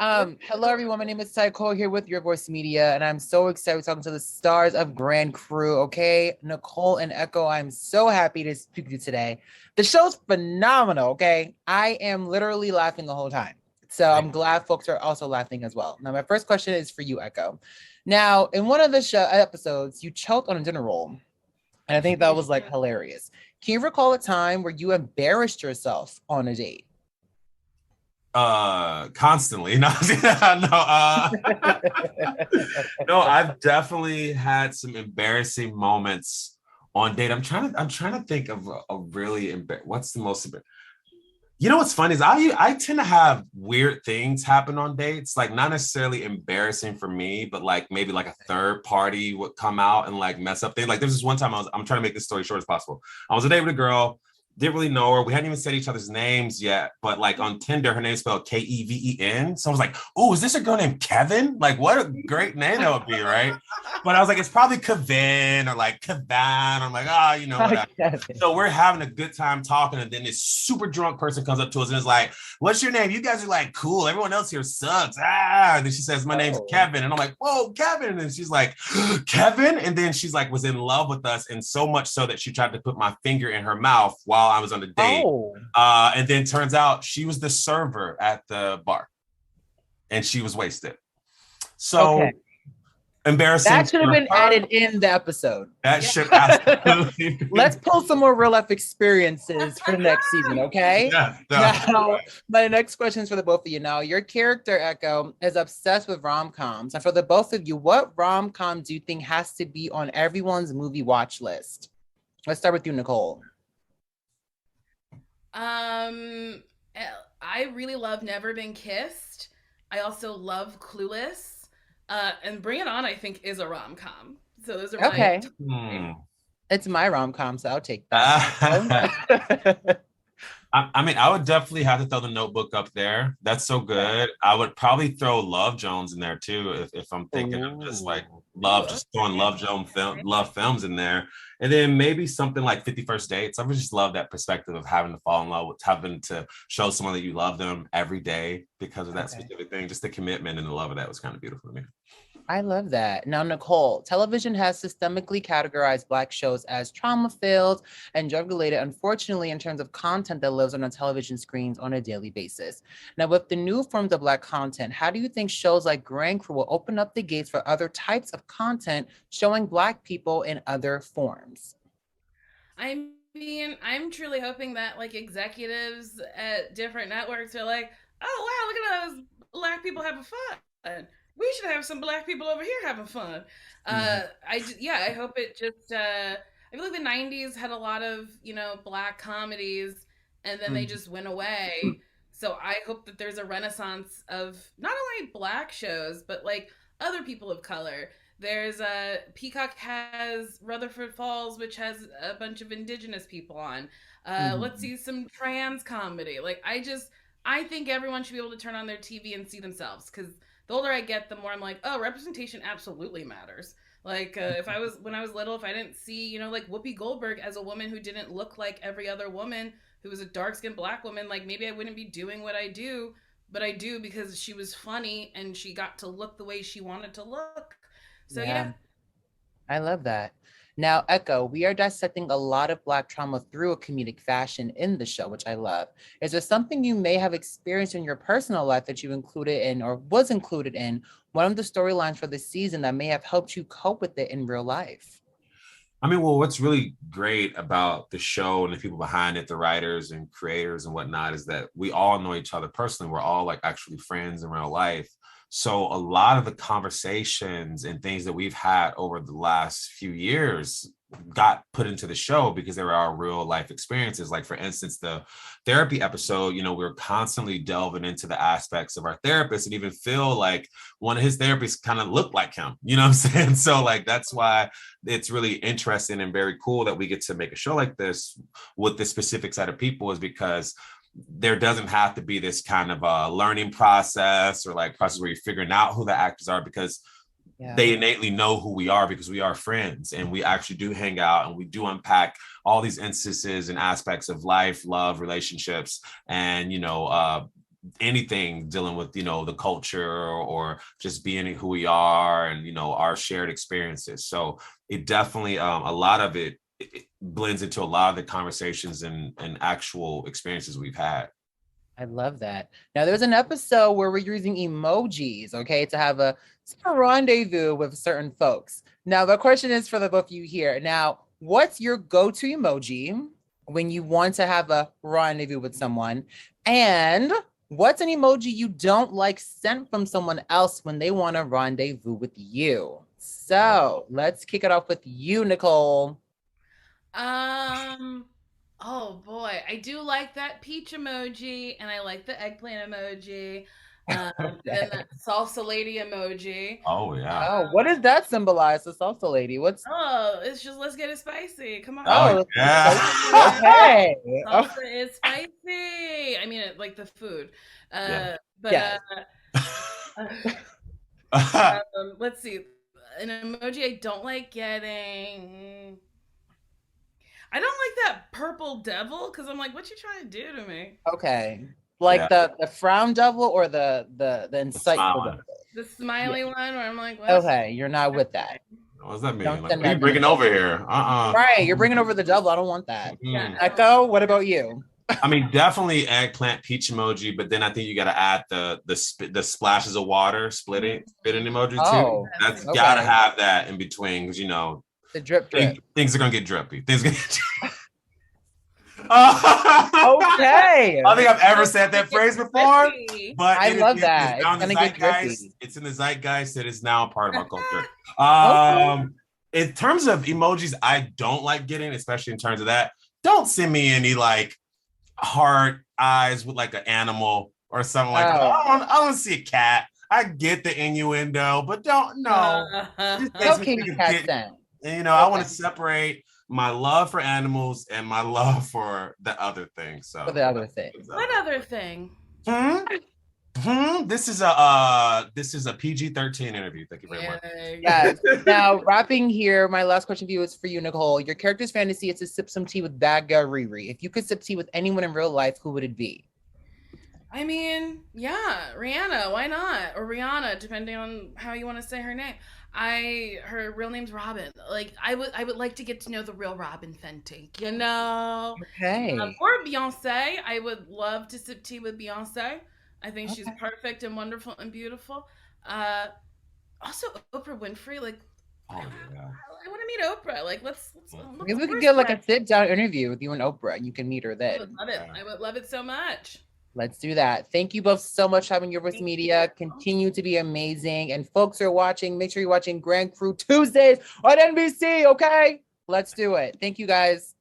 Hello everyone. My name is Nicole here with Your Voice Media, and I'm so excited talking to the stars of Grand Cru. Okay, Nicole and Echo, I'm so happy to speak to you today. The show's phenomenal. Okay, I am literally laughing the whole time, so I'm glad folks are also laughing as well. Now, my first question is for you, Echo. Now, in one of the show episodes, you choked on a dinner roll, and I think that was like hilarious. Can you recall a time where you embarrassed yourself on a date? Constantly. No, no, I've definitely had some embarrassing moments on date. I'm trying to think of a really what's the most you know what's funny is I tend to have weird things happen on dates, like not necessarily embarrassing for me, but like maybe like a third party would come out and like mess up things. Like there was this one time I'm trying to make this story short as possible. I was on a date with a girl, didn't really know her. We hadn't even said each other's names yet, but like on Tinder, her name's spelled Keven. So I was like, oh, is this a girl named Kevin? Like, what a great name that would be, right? But I was like, it's probably Kevin or like Kevan. I'm like, whatever. So we're having a good time talking, and then this super drunk person comes up to us and is like, what's your name? You guys are like cool. Everyone else here sucks. And then she says, my name's Kevin. And I'm like, whoa, Kevin. And she's like, Kevin. And then she's like, was in love with us. And so much so that she tried to put my finger in her mouth while I was on the date. And then turns out she was the server at the bar and she was wasted. So embarrassing. That should have been added in the episode. That should absolutely. Let's pull some more real life experiences for the next season, okay? Yeah. Now, my next question is for the both of you. Now, your character, Echo, is obsessed with rom-coms. And for the both of you, what rom-com do you think has to be on everyone's movie watch list? Let's start with you, Nicole. I really love Never Been Kissed. I also love Clueless. And Bring It On, I think, is a rom-com. So those are okay. It's my rom-com, so I'll take that. I mean, I would definitely have to throw The Notebook up there. That's so good. I would probably throw Love Jones in there too, if I'm thinking of just like just throwing love films in there. And then maybe something like 51st Dates. I would just love that perspective of having to fall in love with, having to show someone that you love them every day because of that specific thing. Just the commitment and the love of that was kind of beautiful to me. I love that. Now, Nicole, television has systemically categorized Black shows as trauma-filled and drug-related, unfortunately, in terms of content that lives on our television screens on a daily basis. Now, with the new forms of Black content, how do you think shows like Grand Cru will open up the gates for other types of content showing Black people in other forms? I mean, I'm truly hoping that like executives at different networks are like, oh, wow, look at those Black people having fun. We should have some Black people over here having fun. I hope it just. I feel like the '90s had a lot of Black comedies, and then they just went away. So I hope that there's a renaissance of not only Black shows, but like other people of color. There's Peacock has Rutherford Falls, which has a bunch of Indigenous people on. Let's see some trans comedy. Like I think everyone should be able to turn on their TV and see themselves, because the older I get, the more I'm like, oh, representation absolutely matters. Like when I was little, if I didn't see, like Whoopi Goldberg as a woman who didn't look like every other woman, who was a dark-skinned Black woman, like maybe I wouldn't be doing what I do, but I do because she was funny and she got to look the way she wanted to look. So yeah. I love that. Now, Echo, we are dissecting a lot of Black trauma through a comedic fashion in the show, which I love. Is there something you may have experienced in your personal life that you included in or was included in one of the storylines for the season that may have helped you cope with it in real life? I mean, well, what's really great about the show and the people behind it, the writers and creators and whatnot, is that we all know each other personally. We're all like actually friends in real life. So a lot of the conversations and things that we've had over the last few years got put into the show because they were our real life experiences. Like, for instance, the therapy episode, we were constantly delving into the aspects of our therapist, and even feel like one of his therapists kind of looked like him, you know what I'm saying? So like, that's why it's really interesting and very cool that we get to make a show like this with the specific set of people, is because there doesn't have to be this kind of a learning process or like process where you're figuring out who the actors are, because they innately know who we are, because we are friends and we actually do hang out and we do unpack all these instances and aspects of life, love, relationships, and anything dealing with, the culture or just being who we are and, our shared experiences. So it definitely, a lot of it blends into a lot of the conversations and actual experiences we've had. I love that. Now, there's an episode where we're using emojis, okay, to have a rendezvous with certain folks. Now, the question is for the both of you here. Now, what's your go-to emoji when you want to have a rendezvous with someone? And what's an emoji you don't like sent from someone else when they want to rendezvous with you? So let's kick it off with you, Nicole. Oh boy, I do like that peach emoji, and I like the eggplant emoji, and then that salsa lady emoji. Oh yeah. Oh, what does that symbolize? The salsa lady. What's? Oh, it's just let's get it spicy. Come on. Oh yeah. Okay. Salsa is spicy. I mean, like the food. Yeah. But Yes. let's see. An emoji I don't like getting. I don't like that purple devil because I'm like, what you trying to do to me? Okay. Like the frown devil or the insightful devil? The smiley one where I'm like, what? Okay, you're not with that. What does that mean? Don't Like, send what are you that bringing to me. over here? Right, you're bringing over the devil. I don't want that. Yeah. Echo, what about you? I mean, definitely eggplant peach emoji, but then I think you got to add the splashes of water, spitting emoji too. Oh, That's okay. gotta have that in between because The drip. things are gonna get drippy. Things gonna. Okay. I don't think I've ever said that phrase before, but I love that. It's It's gonna get drippy. It's in the zeitgeist. It is now a part of our culture. In terms of emojis, I don't like getting, especially in terms of that. Don't send me any like heart eyes with like an animal or something like that. I don't see a cat. I get the innuendo, but don't Okay, cat scent. And, I want to separate my love for animals and my love for the other thing. So For the other thing. What other thing? This is a PG-13 interview. Thank you very much. Yes. Now, wrapping here, my last question for you is for you, Nicole. Your character's fantasy is to sip some tea with bad girl Riri. If you could sip tea with anyone in real life, who would it be? I mean, yeah, Rihanna, why not? Or Rihanna, depending on how you want to say her name. Her real name's Robin. Like, I would like to get to know the real Robin Fenty, Okay. Or Beyonce. I would love to sip tea with Beyonce. I think she's perfect and wonderful and beautiful. Also Oprah Winfrey. Like, oh yeah. I want to meet Oprah. Like, let's Maybe we could get like a sit down interview with you and Oprah, and you can meet her then. I would love it. I would love it so much. Let's do that. Thank you both so much for having your voice media. Continue to be amazing. And folks who are watching, make sure you're watching Grand Cru Tuesdays on NBC, okay? Let's do it. Thank you guys.